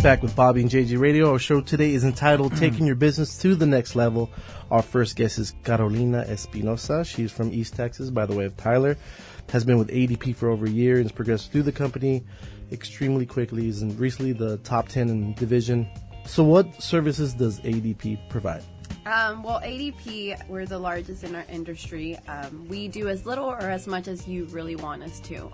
Back with Bobby and JJ Radio. Our show today is entitled Taking Your Business to the Next Level. Our first guest is Carolina.Espinoza. She's from East Texas, by the way of Tyler. Has been with ADP for over a year and has progressed through the company extremely quickly. Is recently the top 10 in division. So what services does ADP provide? Well, ADP, we're the largest in our industry. We do as little or as much as you really want us to.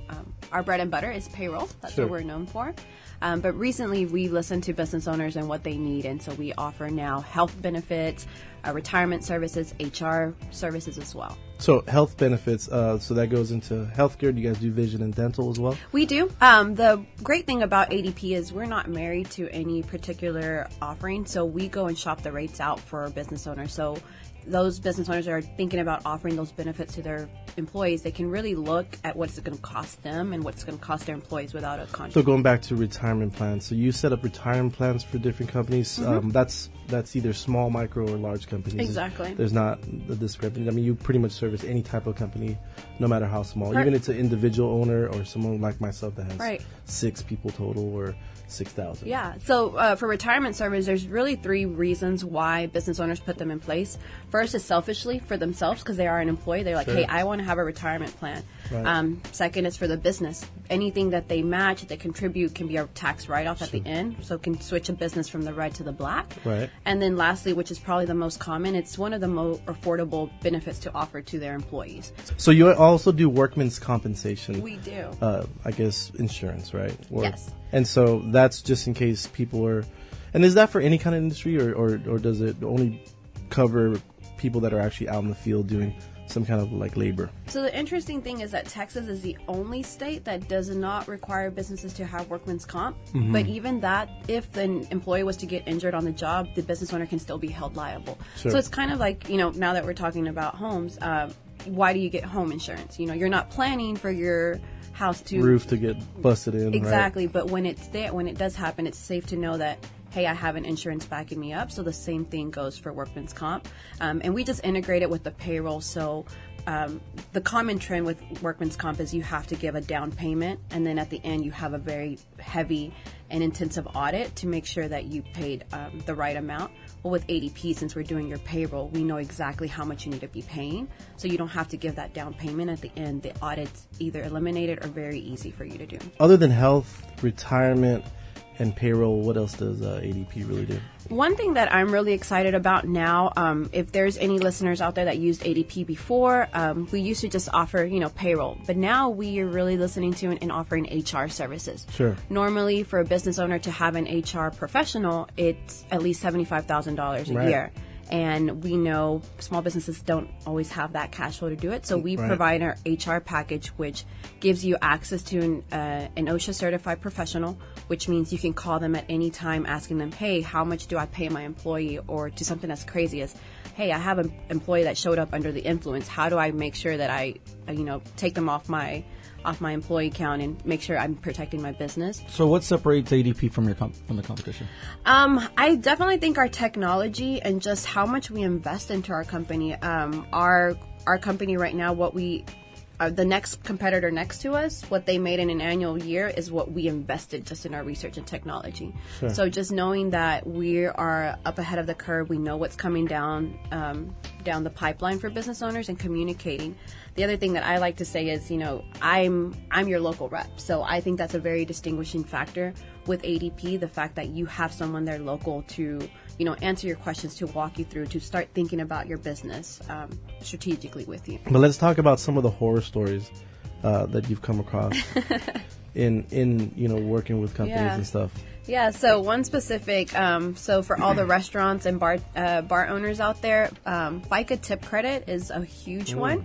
Our bread and butter is payroll. That's what we're known for. But recently, we've listened to business owners and what they need, and so we offer now health benefits, retirement services, HR services as well. So health benefits, so that goes into healthcare. Do you guys do vision and dental as well? We do. The great thing about ADP is we're not married to any particular offering, so we go and shop the rates out for our business owners. So those business owners that are thinking about offering those benefits to their employees, they can really look at what's it going to cost them and what's going to cost their employees without a contract. So going back to retirement plans, so you set up retirement plans for different companies. That's either small, micro, or large companies. Exactly. There's not the discrepancy. I mean, you pretty much service any type of company, no matter how small. Even if it's an individual owner or someone like myself that has 6 people total or 6,000. Yeah. So for retirement service, there's really 3 reasons why business owners put them in place. First is selfishly for themselves because they are an employee. They're like, hey, I want to have a retirement plan. Right. Second is for the business. Anything that they match, that they contribute can be a tax write-off at the end. So it can switch a business from the red to the black. Right. And then lastly, which is probably the most common, it's one of the most affordable benefits to offer to their employees. So you also do workman's compensation. We do. I guess insurance, right? Yes. And so that's just in case people are, and is that for any kind of industry or does it only cover people that are actually out in the field doing some kind of like labor? So the interesting thing is that Texas is the only state that does not require businesses to have workman's comp. But even that, if an employee was to get injured on the job, the business owner can still be held liable. So it's kind of like, now that we're talking about homes, why do you get home insurance? You're not planning for your house to roof to get busted in. Exactly. Right? But when it's there, when it does happen, it's safe to know that, hey, I have an insurance backing me up. So the same thing goes for workman's comp. And we just integrate it with the payroll. So the common trend with workman's comp is you have to give a down payment. And then at the end, you have a very heavy and intensive audit to make sure that you paid the right amount. Well, with ADP, since we're doing your payroll, we know exactly how much you need to be paying. So you don't have to give that down payment at the end. The audit's either eliminated or very easy for you to do. Other than health, retirement, and payroll, what else does ADP really do? One thing that I'm really excited about now, if there's any listeners out there that used ADP before, we used to just offer, payroll. But now we are really listening to and offering HR services. Sure. Normally, for a business owner to have an HR professional, it's at least $75,000 a year. And we know small businesses don't always have that cash flow to do it. So we provide our HR package, which gives you access to an OSHA certified professional, which means you can call them at any time asking them, hey, how much do I pay my employee? Or to something as crazy as, hey, I have an employee that showed up under the influence. How do I make sure that I take them off my employee count and make sure I'm protecting my business? So what separates ADP from the competition? I definitely think our technology and just how much we invest into our company. Our company right now, the next competitor next to us, what they made in an annual year is what we invested just in our research and technology. Sure. So just knowing that we are up ahead of the curve, we know what's coming down the pipeline for business owners and communicating. The other thing that I like to say is, I'm your local rep. So I think that's a very distinguishing factor with ADP, the fact that you have someone there local to, answer your questions, to walk you through, to start thinking about your business strategically with you. But let's talk about some of the horror stories that you've come across in working with companies and stuff. Yeah, so one specific, so for all the restaurants and bar owners out there, FICA tip credit is a huge one.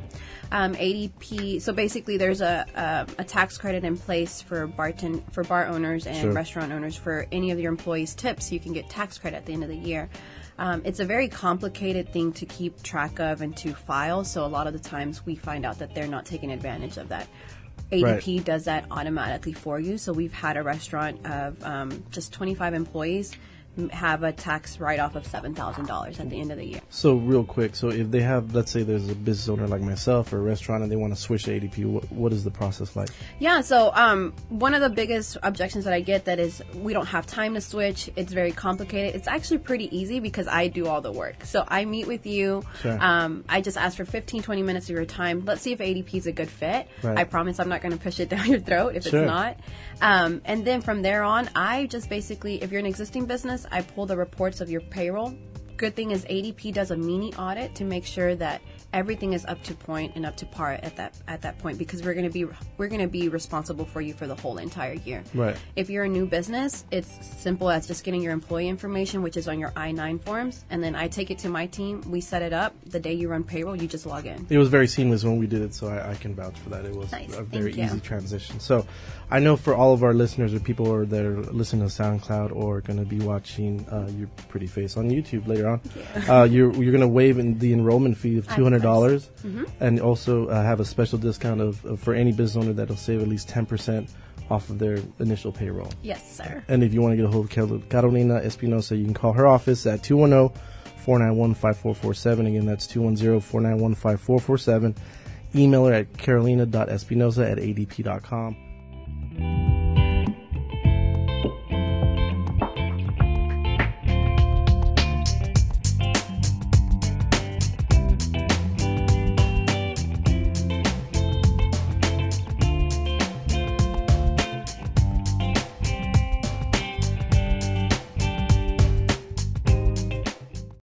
ADP, so basically there's a tax credit in place for bar owners and restaurant owners for any of your employees' tips. You can get tax credit at the end of the year. It's a very complicated thing to keep track of and to file, so a lot of the times we find out that they're not taking advantage of that. ADP does that automatically for you. So we've had a restaurant of just 25 employees. have a tax write-off of $7,000 at the end of the year. So real quick, so if they have, let's say there's a business owner like myself or a restaurant and they want to switch to ADP, what is the process like? Yeah, so one of the biggest objections that I get that is we don't have time to switch. It's very complicated. It's actually pretty easy because I do all the work. So I meet with you. Sure. I just ask for 15, 20 minutes of your time. Let's see if ADP is a good fit. Right. I promise I'm not going to push it down your throat if Sure. it's not. And then from there on, I just basically, if you're an existing business, I pull the reports of your payroll. Good thing is ADP does a mini audit to make sure that everything is up to point and up to par at that point, because we're going to be responsible for you for the whole entire year. Right. If you're a new business, it's simple as just getting your employee information, which is on your I-9 forms, and then I take it to my team. We set it up. The day you run payroll, you just log in. It was very seamless when we did it, so I can vouch for that. It was Nice. a very Thank you. easy transition. So I know for all of our listeners or people who are that are listening to SoundCloud or going to be watching your pretty face on YouTube later on, you're going to waive the enrollment fee of $200 and also have a special discount of for any business owner that'll save at least 10% off of their initial payroll. Yes, sir. And if you want to get a hold of Carolina.Espinoza, you can call her office at 210-491-5447. Again, that's 210-491-5447. Email her at Carolina.Espinoza@adp.com.